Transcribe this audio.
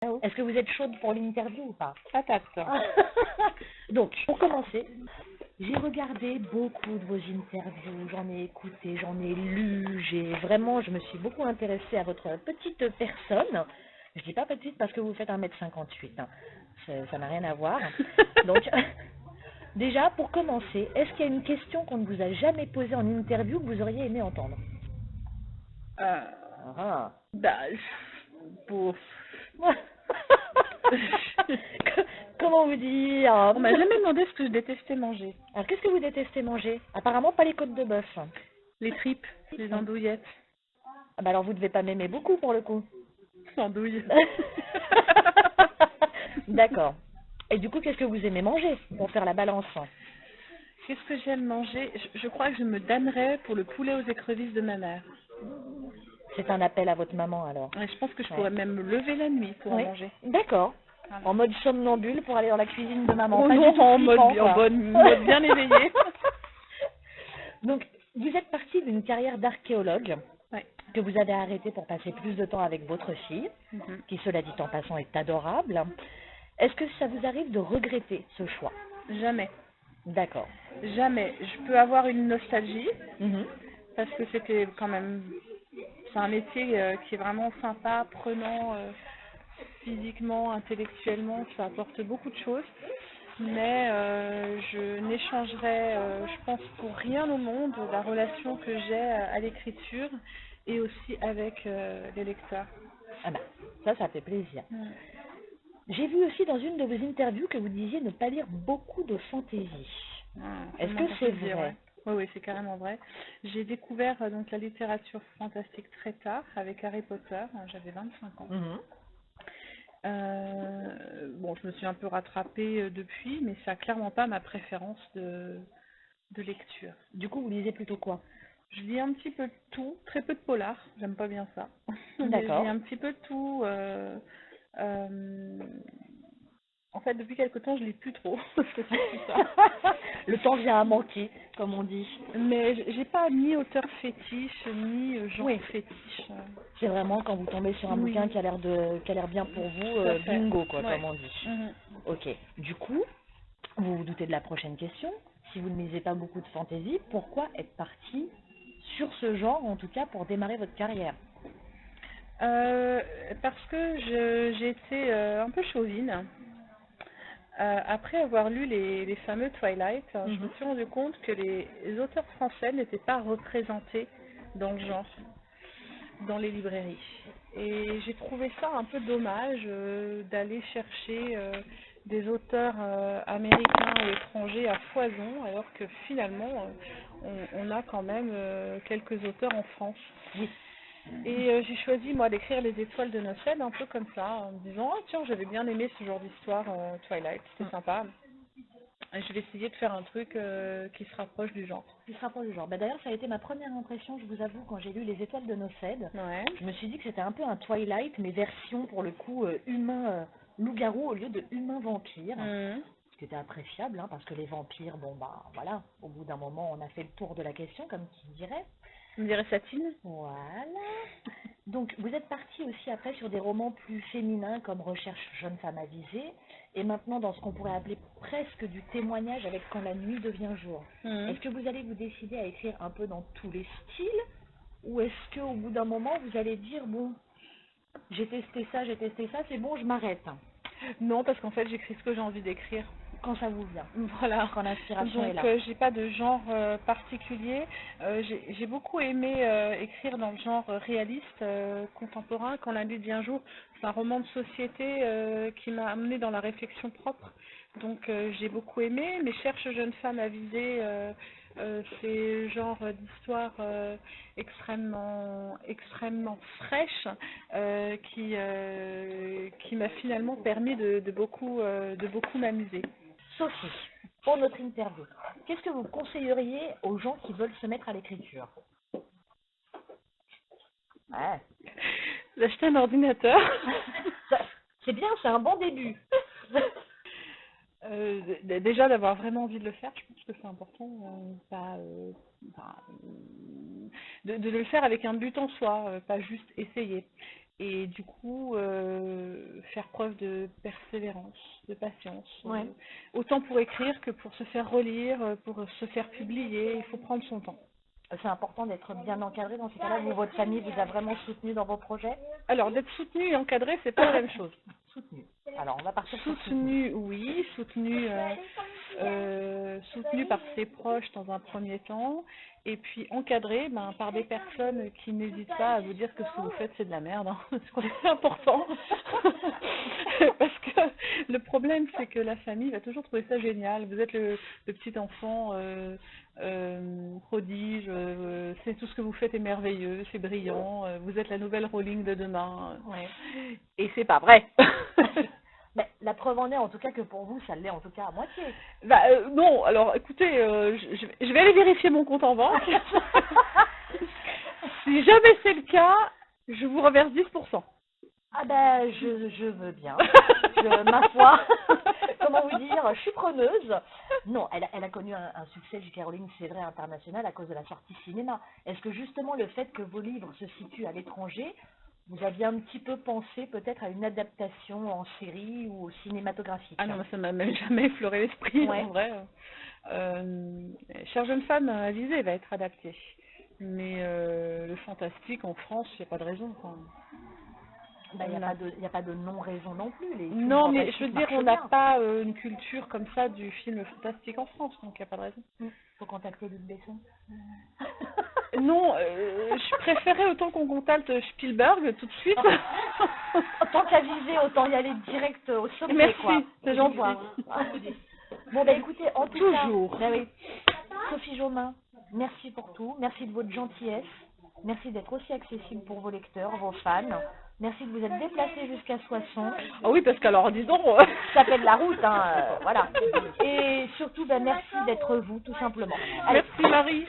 Est-ce que vous êtes chaude pour l'interview ou pas? Patate. Donc, pour commencer, j'ai regardé beaucoup de vos interviews, j'en ai écouté, j'en ai lu, je me suis beaucoup intéressée à votre petite personne. Je dis pas petite parce que vous faites 1,58 m, hein. Ça n'a rien à voir. Donc, déjà, pour commencer, est-ce qu'il y a une question qu'on ne vous a jamais posée en interview que vous auriez aimé entendre? Euh, Ah. bah, pour... Comment vous dire? On m'a jamais demandé ce que je détestais manger. Alors, qu'est-ce que vous détestez manger? Apparemment, pas les côtes de bœuf. Les tripes, les andouillettes. Ah bah alors, vous devez pas m'aimer beaucoup pour le coup. Andouilles. D'accord. Et du coup, qu'est-ce que vous aimez manger pour faire la balance? Qu'est-ce que j'aime manger? Je crois que je me damnerais pour le poulet aux écrevisses de ma mère. C'est un appel à votre maman alors. Et je pense que je Ouais. pourrais même me lever la nuit pour en Oui. manger. D'accord. Voilà. En mode somnambule pour aller dans la cuisine de maman. Oh Pas non, du tout en flippant, quoi. mode bien éveillé. Donc, vous êtes parti d'une carrière d'archéologue Ouais. que vous avez arrêtée pour passer plus de temps avec votre fille, Mhm. qui, cela dit en passant, est adorable. Est-ce que ça vous arrive de regretter ce choix? Jamais. D'accord. Jamais. Je peux avoir une nostalgie Mhm. parce que c'était quand même... C'est un métier qui est vraiment sympa, prenant physiquement, intellectuellement, ça apporte beaucoup de choses. Mais je n'échangerai, je pense, pour rien au monde la relation que j'ai à l'écriture et aussi avec les lecteurs. Ah ben, ça fait plaisir. Mm. J'ai vu aussi dans une de vos interviews que vous disiez ne pas lire beaucoup de fantaisie. Est-ce que c'est Dire, vrai? ouais. Oui, oui, c'est carrément vrai. J'ai découvert donc la littérature fantastique très tard avec Harry Potter. J'avais 25 ans. Mhm. Bon, je me suis un peu rattrapée depuis, mais c'est clairement pas ma préférence de lecture. Du coup, vous lisez plutôt quoi? Je lis un petit peu de tout, très peu de polar, j'aime pas bien ça. Mais je lis D'accord. un petit peu de tout. Euh, En fait, depuis quelque temps, je lis plus trop. C'est surtout ça. Le temps vient à manquer, comme on dit. Mais j'ai pas ni auteur fétiche, ni genre Oui. fétiche. C'est vraiment quand vous tombez sur un Oui, bouquin qui a l'air bien pour vous, tout à fait. bingo quoi, Ouais. comme on dit. Mhm. Ok. Du coup, vous vous doutez de la prochaine question. Si vous ne lisez pas beaucoup de fantaisie, pourquoi être parti sur ce genre, en tout cas pour démarrer votre carrière? Parce que j'ai été un peu chauvine. Après avoir lu les fameux Twilight, je me Mhm. suis rendu compte que les auteurs français n'étaient pas représentés dans le genre, dans les librairies. Et j'ai trouvé ça un peu dommage d'aller chercher des auteurs américains ou étrangers à foison, alors que finalement, on a quand même quelques auteurs en France. Oui. Et j'ai choisi, moi, d'écrire Les Étoiles de Nocède, un peu comme ça, en me disant, ah tiens, j'avais bien aimé ce genre d'histoire, Twilight, c'était sympa. Et je vais essayer de faire un truc qui se rapproche du genre. Qui se rapproche du genre. Bah, d'ailleurs, ça a été ma première impression, je vous avoue, quand j'ai lu Les Étoiles de Nocède. Ouais. Je me suis dit que c'était un peu un Twilight, mais version, pour le coup, humain loup-garou au lieu de humain vampire. Mhm. Ce qui était appréciable, hein, parce que les vampires, bon, bah, voilà, au bout d'un moment, on a fait le tour de la question, comme qui dirait. On dirait Satine. Voilà. Donc, vous êtes parti aussi après sur des romans plus féminins comme Recherche jeune femme avisée, et maintenant dans ce qu'on pourrait appeler presque du témoignage avec Quand la nuit devient jour. Mhm. Est-ce que vous allez vous décider à écrire un peu dans tous les styles, ou est-ce qu'au bout d'un moment, vous allez dire, bon, j'ai testé ça, c'est bon, je m'arrête, Non, parce qu'en fait, j'écris ce que j'ai envie d'écrire. quand ça vous vient, Voilà. quand l'inspiration est Donc, là. j'ai pas de genre particulier. J'ai beaucoup aimé écrire dans le genre réaliste, contemporain. Quand la nuit devient jour, c'est un roman de société qui m'a amené dans la réflexion propre. Donc, j'ai beaucoup aimé. Mais Cherche jeune femme avisée, c'est genre d'histoire extrêmement fraîche qui m'a finalement permis de beaucoup m'amuser. Sophie, pour notre interview, qu'est-ce que vous conseilleriez aux gens qui veulent se mettre à l'écriture? Ouais. D'acheter un ordinateur. C'est bien, c'est un bon début. Déjà d'avoir vraiment envie de le faire, je pense que c'est important. De le faire avec un but en soi, pas juste essayer. Et du coup, faire preuve de persévérance, de patience. Ouais. Autant pour écrire que pour se faire relire, pour se faire publier, il faut prendre son temps. C'est important d'être bien encadré dans ces cas-là. Vous, votre famille vous a vraiment soutenu dans vos projets? Alors, d'être soutenu et encadré, c'est pas la même chose. Soutenu. Alors, on va partir sur soutenu. Soutenu, oui, soutenu par ses proches dans un premier temps, et puis encadré par des personnes qui n'hésitent pas à vous dire que ce que vous faites c'est de la merde, hein. C'est important. Parce que le problème c'est que la famille va toujours trouver ça génial. Vous êtes le petit enfant prodige, c'est tout ce que vous faites est merveilleux, c'est brillant, vous êtes la nouvelle Rowling de demain. Ouais. Et c'est pas vrai. Mais la preuve en est en tout cas que pour vous, ça l'est en tout cas à moitié. Non, alors écoutez, je vais aller vérifier mon compte en banque. Si jamais c'est le cas, je vous reverse 10%. Ah ben, je veux bien. Ma foi, comment vous dire, je suis preneuse. Non, elle a connu un succès, J.K. Rowling, c'est vrai, international à cause de la sortie cinéma. Est-ce que justement le fait que vos livres se situent à l'étranger, vous aviez un petit peu pensé peut-être à une adaptation en série ou cinématographique? Ah non, ça m'a même jamais effleuré l'esprit, Ouais. en vrai. Chère jeune femme, Alizée va être adaptée. Mais le fantastique en France, il n'y a pas de raison. Il n'y a pas de non-raison non plus. Les films Non, mais fantastiques je veux dire, marchent on n'a bien. pas une culture comme ça du film fantastique en France, donc il n'y a pas de raison. Faut contacter Luc Besson. Non, je préférais autant qu'on contacte Spielberg tout de suite. Tant qu'à viser, autant y aller direct au sommet. Merci, quoi. c'est gentil. Bon, bah écoutez, en tout Toujours. cas, bah oui. Sophie Jomain, merci pour tout. Merci de votre gentillesse. Merci d'être aussi accessible pour vos lecteurs, vos fans. Merci de vous être déplacé jusqu'à Soissons. Ah oui, parce qu'alors, disons... Ça fait de la route, hein, voilà. Et surtout, bah, merci d'être vous, tout simplement. Allez. Merci Marie.